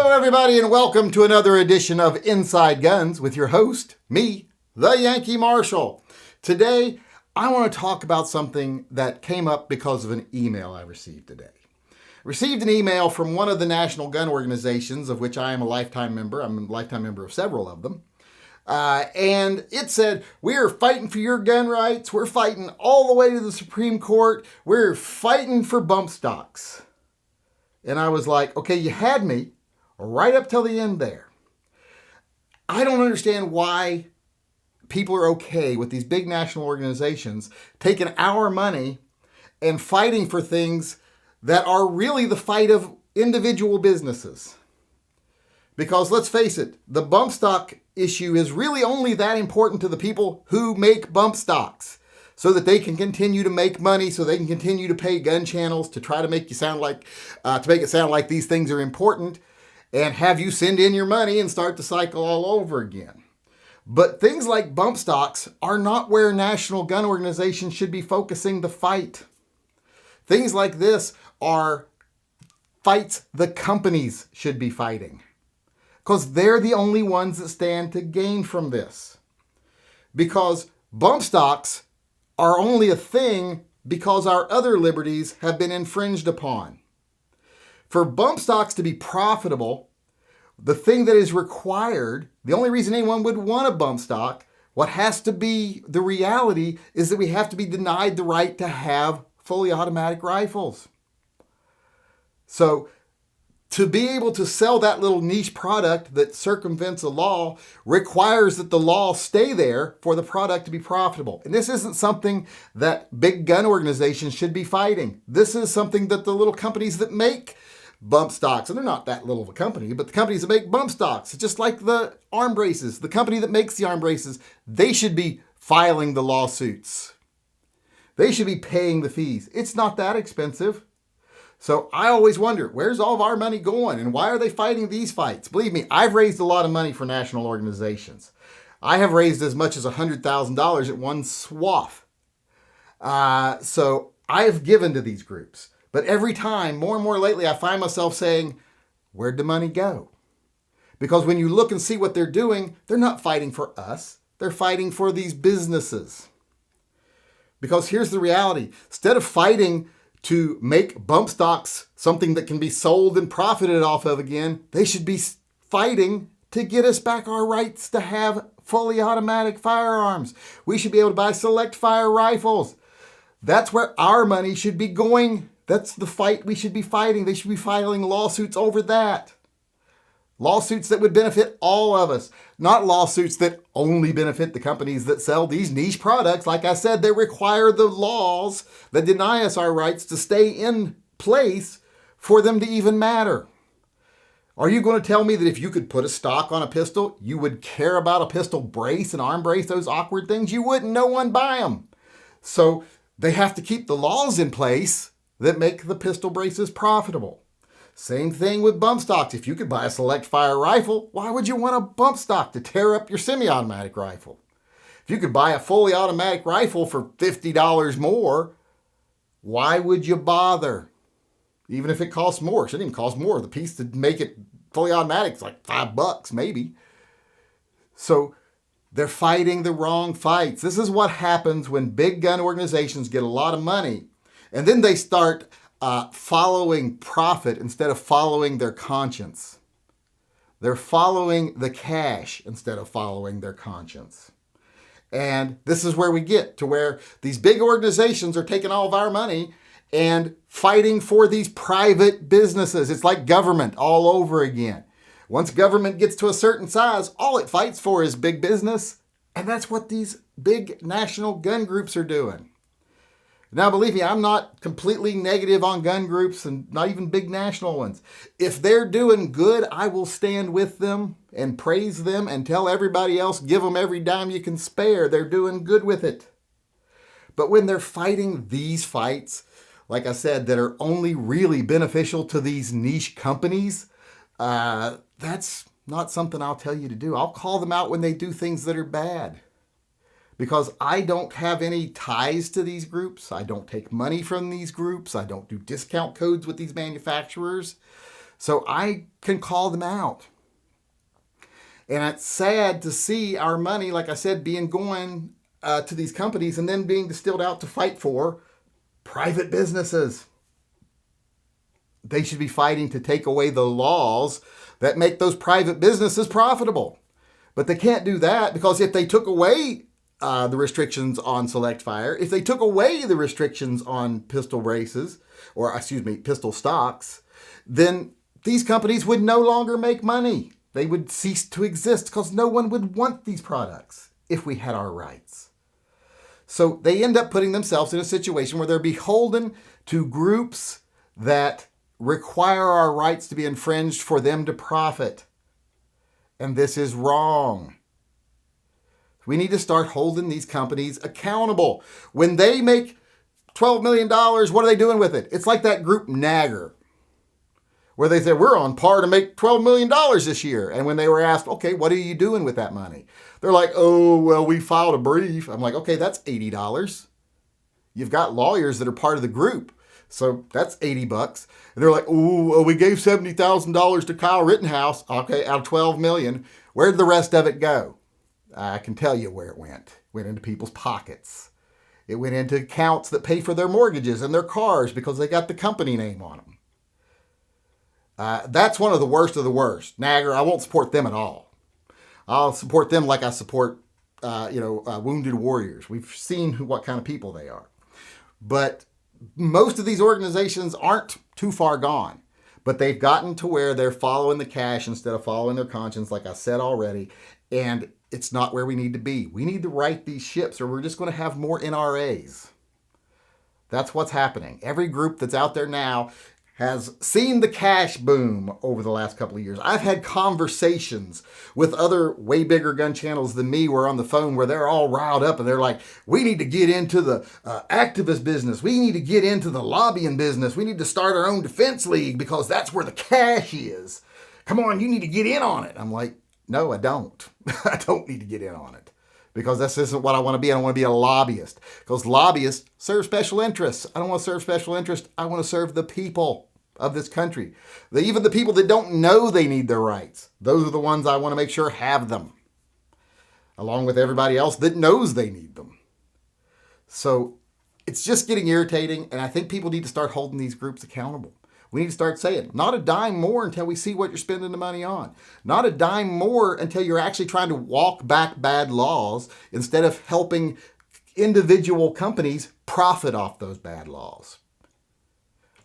Hello, everybody, and welcome to another edition of Inside Guns with your host, me, the Yankee Marshal. Today, I want to talk about something that came up because of an email I received today. I received an email from one of the national gun organizations, of which I am a lifetime member. I'm a lifetime member of several of them. And it said, we are fighting for your gun rights. We're fighting all the way to the Supreme Court. We're fighting for bump stocks. And I was like, okay, you had me right up till the end there. I don't understand why people are okay with these big national organizations taking our money and fighting for things that are really the fight of individual businesses. Because let's face it, the bump stock issue is really only that important to the people who make bump stocks, so that they can continue to make money, so they can continue to pay gun channels to try to make you sound like, these things are important, and have you send in your money and start the cycle all over again. But things like bump stocks are not where national gun organizations should be focusing the fight. Things like this are fights the companies should be fighting, because they're the only ones that stand to gain from this. Because bump stocks are only a thing because our other liberties have been infringed upon. For bump stocks to be profitable, the thing that is required, the only reason anyone would want a bump stock, what has to be the reality is that we have to be denied the right to have fully automatic rifles. So to be able to sell that little niche product that circumvents a law requires that the law stay there for the product to be profitable. And this isn't something that big gun organizations should be fighting. This is something that the little companies that make bump stocks, and they're not that little of a company, but the companies that make bump stocks, just like the arm braces, the company that makes the arm braces, they should be filing the lawsuits. They should be paying the fees. It's not that expensive. So I always wonder, where's all of our money going and why are they fighting these fights? Believe me, I've raised a lot of money for national organizations. I have raised as much as $100,000 at one swath. So I have given to these groups. But every time, more and more lately, I find myself saying, where'd the money go? Because when you look and see what they're doing, they're not fighting for us. They're fighting for these businesses. Because here's the reality. Instead of fighting to make bump stocks something that can be sold and profited off of again, they should be fighting to get us back our rights to have fully automatic firearms. We should be able to buy select fire rifles. That's where our money should be going. That's the fight we should be fighting. They should be filing lawsuits over that. Lawsuits that would benefit all of us, not lawsuits that only benefit the companies that sell these niche products. Like I said, they require the laws that deny us our rights to stay in place for them to even matter. Are you going to tell me that if you could put a stock on a pistol, you would care about a pistol brace and arm brace, those awkward things? You wouldn't. No one buy them. So they have to keep the laws in place that make the pistol braces profitable. Same thing with bump stocks. If you could buy a select fire rifle, why would you want a bump stock to tear up your semi-automatic rifle? If you could buy a fully automatic rifle for $50 more, why would you bother? Even if it costs more, it shouldn't even cost more. The piece to make it fully automatic is like $5 maybe. So they're fighting the wrong fights. This is what happens when big gun organizations get a lot of money and then they start following profit instead of following their conscience. They're following the cash instead of following their conscience. And this is where we get to where these big organizations are taking all of our money and fighting for these private businesses. It's like government all over again. Once government gets to a certain size, all it fights for is big business. And that's what these big national gun groups are doing. Now, believe me, I'm not completely negative on gun groups and not even big national ones. If they're doing good, I will stand with them and praise them and tell everybody else, give them every dime you can spare. They're doing good with it. But when they're fighting these fights, like I said, that are only really beneficial to these niche companies, that's not something I'll tell you to do. I'll call them out when they do things that are bad. Because I don't have any ties to these groups. I don't take money from these groups. I don't do discount codes with these manufacturers. So I can call them out. And it's sad to see our money, like I said, being going to these companies and then being distilled out to fight for private businesses. They should be fighting to take away the laws that make those private businesses profitable. But they can't do that, because if they took away the restrictions on select fire, if they took away the restrictions on pistol pistol stocks, then these companies would no longer make money. They would cease to exist, because no one would want these products if we had our rights. So they end up putting themselves in a situation where they're beholden to groups that require our rights to be infringed for them to profit. And this is wrong. We need to start holding these companies accountable. When they make $12 million, what are they doing with it? It's like that group Nagger, where they said, we're on par to make $12 million this year. And when they were asked, okay, what are you doing with that money? They're like, oh, well, we filed a brief. I'm like, okay, that's $80. You've got lawyers that are part of the group, so that's $80. And they're like, oh, well, we gave $70,000 to Kyle Rittenhouse. Okay, out of $12 million. Where did the rest of it go? I can tell you where it went. It went into people's pockets. It went into accounts that pay for their mortgages and their cars because they got the company name on them. That's one of the worst of the worst. Nagger, I won't support them at all. I'll support them like I support, wounded warriors. We've seen what kind of people they are. But most of these organizations aren't too far gone. But they've gotten to where they're following the cash instead of following their conscience, like I said already. And it's not where we need to be. We need to right these ships, or we're just going to have more NRAs. That's what's happening. Every group that's out there now has seen the cash boom over the last couple of years. I've had conversations with other way bigger gun channels than me where on the phone where they're all riled up and they're like, we need to get into the activist business. We need to get into the lobbying business. We need to start our own defense league because that's where the cash is. Come on, you need to get in on it. I'm like, no, I don't. I don't need to get in on it because this isn't what I want to be. I don't want to be a lobbyist because lobbyists serve special interests. I don't want to serve special interests. I want to serve the people of this country. Even the people that don't know they need their rights. Those are the ones I want to make sure have them, along with everybody else that knows they need them. So it's just getting irritating, and I think people need to start holding these groups accountable. We need to start saying, not a dime more until we see what you're spending the money on. Not a dime more until you're actually trying to walk back bad laws instead of helping individual companies profit off those bad laws.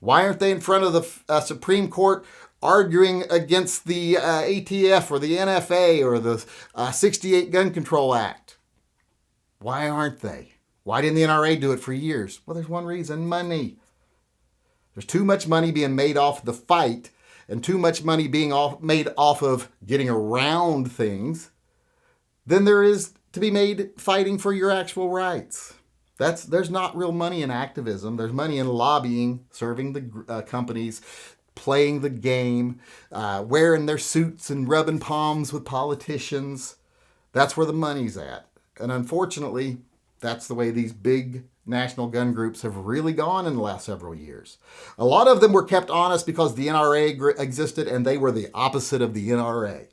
Why aren't they in front of the Supreme Court arguing against the ATF or the NFA or the 68 Gun Control Act? Why aren't they? Why didn't the NRA do it for years? Well, there's one reason: money. There's too much money being made off the fight and too much money being made off of getting around things than there is to be made fighting for your actual rights. There's not real money in activism. There's money in lobbying, serving the companies, playing the game, wearing their suits and rubbing palms with politicians. That's where the money's at. And unfortunately, that's the way these big national gun groups have really gone in the last several years. A lot of them were kept honest because the NRA existed and they were the opposite of the NRA.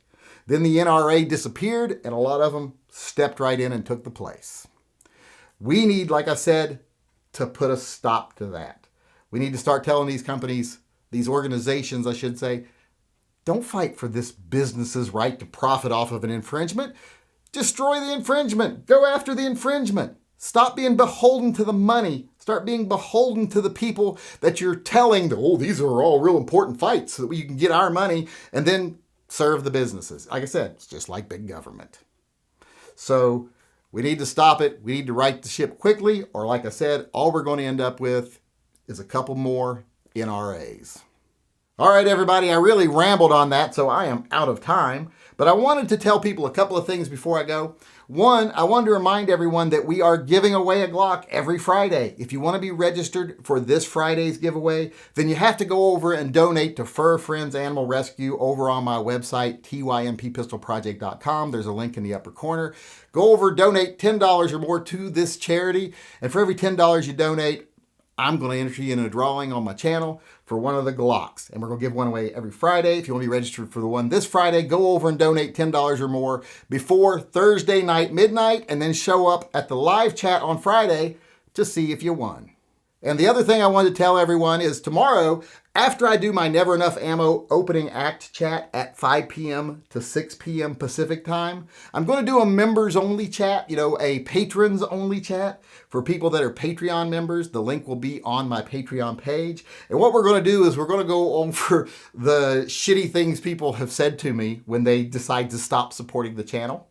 Then the NRA disappeared and a lot of them stepped right in and took the place. We need, like I said, to put a stop to that. We need to start telling these companies, these organizations, I should say, don't fight for this business's right to profit off of an infringement. Destroy the infringement. Go after the infringement. Stop being beholden to the money. Start being beholden to the people that you're telling, oh, these are all real important fights so that you can get our money and then serve the businesses. Like I said, it's just like big government. So we need to stop it. We need to right the ship quickly, or like I said, all we're going to end up with is a couple more NRAs. All right, everybody, I really rambled on that, so I am out of time. But I wanted to tell people a couple of things before I go. One, I wanted to remind everyone that we are giving away a Glock every Friday. If you want to be registered for this Friday's giveaway, then you have to go over and donate to Fur Friends Animal Rescue over on my website, tympistolproject.com. There's a link in the upper corner. Go over, donate $10 or more to this charity. And for every $10 you donate, I'm going to enter you in a drawing on my channel for one of the Glocks. And we're going to give one away every Friday. If you want to be registered for the one this Friday, go over and donate $10 or more before Thursday night, midnight, and then show up at the live chat on Friday to see if you won. And the other thing I wanted to tell everyone is tomorrow, after I do my Never Enough Ammo opening act chat at 5 p.m. to 6 p.m. Pacific time, I'm going to do a members only chat, a patrons only chat for people that are Patreon members. The link will be on my Patreon page. And what we're going to do is we're going to go over the shitty things people have said to me when they decide to stop supporting the channel.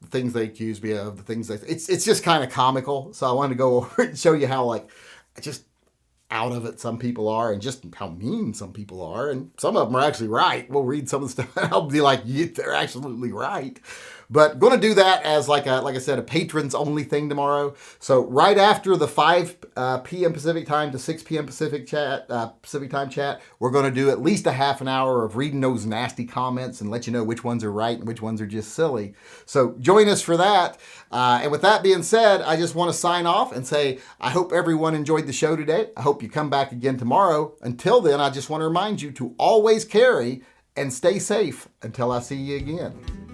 The things they accuse me of, the things it's just kind of comical. So I wanted to go over and show you how just out of it some people are and just how mean some people are. And some of them are actually right. We'll read some of the stuff and I'll be like, yeah, they're absolutely right. But going to do that as like I said, a patrons only thing tomorrow. So right after the 5 p.m. Pacific time to 6 p.m. Pacific time chat, we're going to do at least a half an hour of reading those nasty comments and let you know which ones are right and which ones are just silly. So join us for that. And with that being said, I just want to sign off and say, I hope everyone enjoyed the show today. I hope you come back again tomorrow. Until then, I just want to remind you to always carry and stay safe until I see you again.